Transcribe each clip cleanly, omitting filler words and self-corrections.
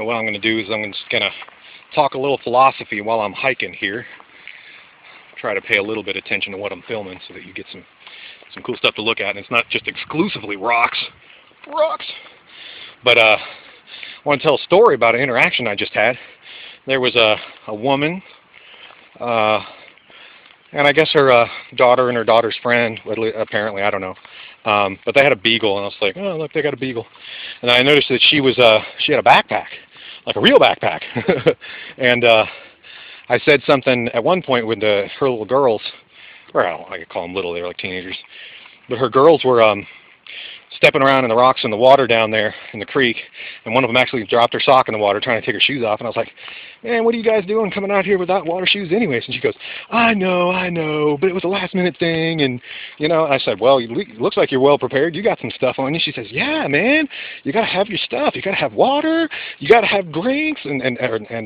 what I'm going to do is I'm just going to talk a little philosophy while I'm hiking here. Try to pay a little bit of attention to what I'm filming so that you get some cool stuff to look at, and it's not just exclusively rocks. But I want to tell a story about an interaction I just had. There was a woman, and I guess her daughter and her daughter's friend, apparently, I don't know. But they had a beagle, and I was like, oh, look, they got a beagle. And I noticed that she had a backpack, like a real backpack. And I said something at one point with her little girls, or I could call them little, they were like teenagers. But her girls were stepping around in the rocks in the water down there in the creek, and one of them actually dropped her sock in the water trying to take her shoes off, and I was like, man, what are you guys doing coming out here without water shoes anyways? And she goes, I know, but it was a last minute thing, and I said, well, it looks like you're well prepared, you got some stuff on you. She says, yeah, man, you gotta have your stuff, you gotta have water, you gotta have drinks and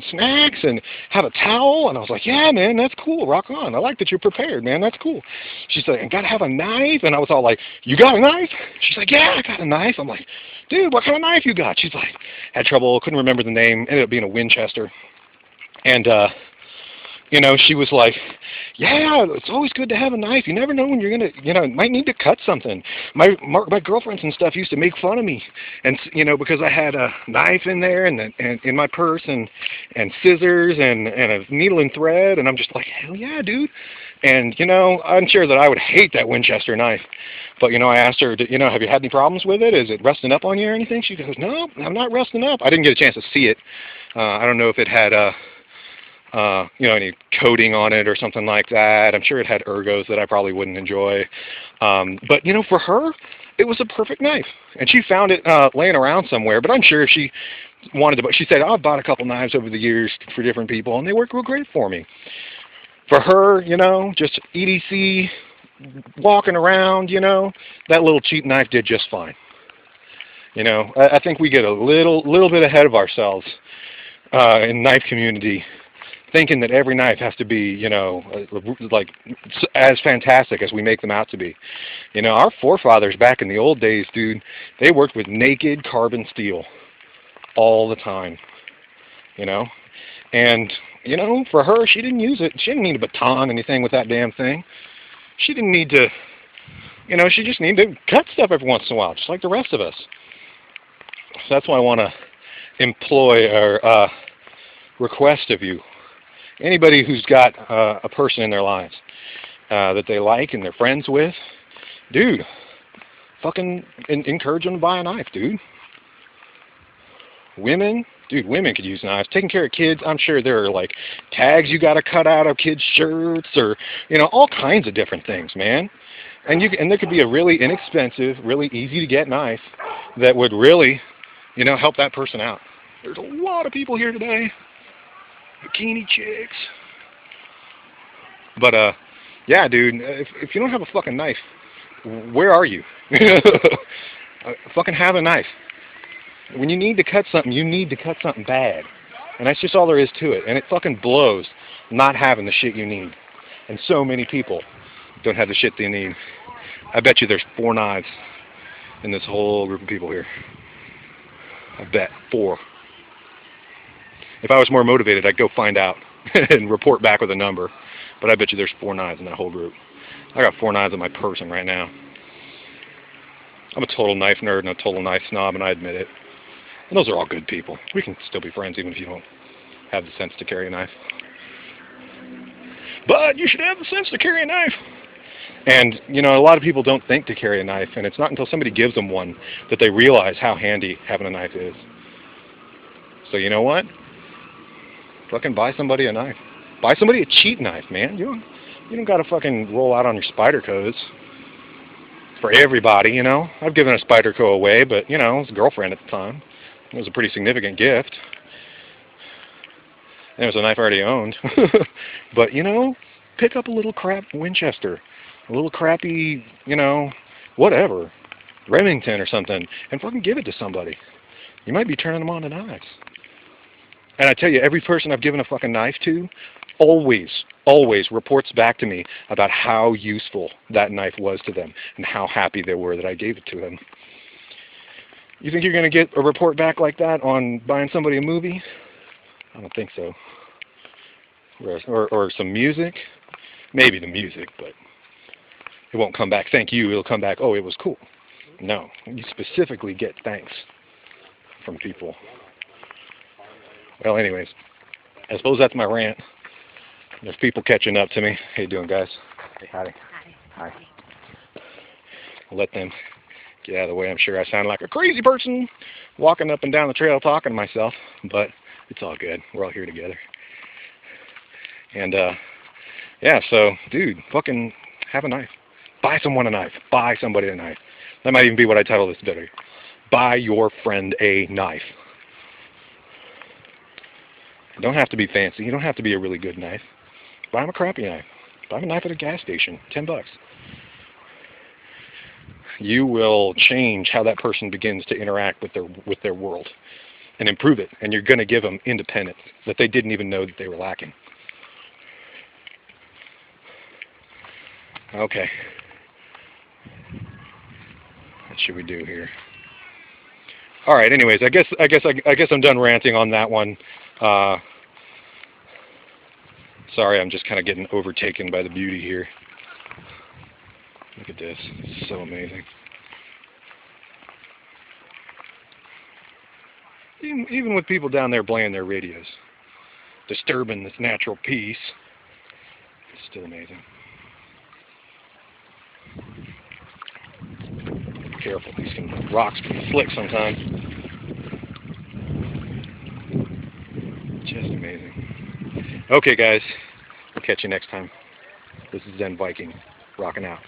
snacks, and have a towel. And I was like, yeah, man, that's cool, rock on, I like that you're prepared, man, that's cool. She said, and gotta have a knife. And I was all like, you got a knife? She's like, yeah, I got a knife. I'm like, dude, what kind of knife you got? She's like, had trouble, couldn't remember the name, ended up being a Winchester. And, she was like, yeah, it's always good to have a knife. You never know when you're going to, might need to cut something. My girlfriends and stuff used to make fun of me, and, because I had a knife in there and in my purse and scissors and a needle and thread. And I'm just like, hell yeah, dude. And, I'm sure that I would hate that Winchester knife. But, I asked her, have you had any problems with it? Is it rusting up on you or anything? She goes, no, I'm not rusting up. I didn't get a chance to see it. I don't know if it had, any coating on it or something like that. I'm sure it had ergos that I probably wouldn't enjoy. But, for her, it was a perfect knife. And she found it laying around somewhere. But I'm sure if she wanted to, she said, I've bought a couple knives over the years for different people, and they work real great for me. For her, just EDC, walking around, that little cheap knife did just fine. I think we get a little bit ahead of ourselves in knife community, thinking that every knife has to be, like as fantastic as we make them out to be. Our forefathers back in the old days, dude, they worked with naked carbon steel all the time, And, for her, she didn't use it. She didn't need a baton, anything with that damn thing. She didn't need to, she just needed to cut stuff every once in a while, just like the rest of us. So that's why I want to employ or request of you, anybody who's got a person in their lives that they like and they're friends with, dude, fucking encourage them to buy a knife, dude. Women could use knives. Taking care of kids, I'm sure there are like tags you got to cut out of kids' shirts, or all kinds of different things, man. And there could be a really inexpensive, really easy to get knife that would really, help that person out. There's a lot of people here today, bikini chicks. But yeah, dude, if you don't have a fucking knife, where are you? Fucking have a knife. When you need to cut something, you need to cut something bad. And that's just all there is to it. And it fucking blows not having the shit you need. And so many people don't have the shit they need. I bet you there's 4 knives in this whole group of people here. I bet 4. If I was more motivated, I'd go find out and report back with a number. But I bet you there's 4 knives in that whole group. I got 4 knives in my person right now. I'm a total knife nerd and a total knife snob, and I admit it. And those are all good people. We can still be friends even if you don't have the sense to carry a knife. But you should have the sense to carry a knife. And, a lot of people don't think to carry a knife, and it's not until somebody gives them one that they realize how handy having a knife is. So you know what? Fucking buy somebody a knife. Buy somebody a cheap knife, man. You don't got to fucking roll out on your Spydercos. For everybody, I've given a Spyderco away, but, it was a girlfriend at the time. It was a pretty significant gift. And it was a knife I already owned. But, pick up a little crap Winchester. A little crappy, whatever. Remington or something. And fucking give it to somebody. You might be turning them on to knives. And I tell you, every person I've given a fucking knife to always reports back to me about how useful that knife was to them and how happy they were that I gave it to them. You think you're going to get a report back like that on buying somebody a movie? I don't think so. Or some music? Maybe the music, but it won't come back, thank you. It'll come back, oh, it was cool. No, you specifically get thanks from people. Well, anyways, I suppose that's my rant. There's people catching up to me. How you doing, guys? Hey, howdy. Hi. I'll let them get out of the way. I'm sure I sound like a crazy person walking up and down the trail talking to myself, but it's all good. We're all here together. And, yeah, so, dude, fucking have a knife. Buy someone a knife. Buy somebody a knife. That might even be what I title this video. Buy your friend a knife. You don't have to be fancy. You don't have to be a really good knife. Buy them a crappy knife. Buy them a knife at a gas station. $10. You will change how that person begins to interact with their world and improve it. And you're going to give them independence that they didn't even know that they were lacking. Okay. What should we do here? All right. Anyways, I guess I'm done ranting on that one. Sorry, I'm just kind of getting overtaken by the beauty here. Look at this. It's so amazing. Even with people down there playing their radios, disturbing this natural peace, it's still amazing. Be careful, these rocks can be slick sometimes. Just amazing. Okay, guys, I'll catch you next time. This is Zen Viking, rocking out.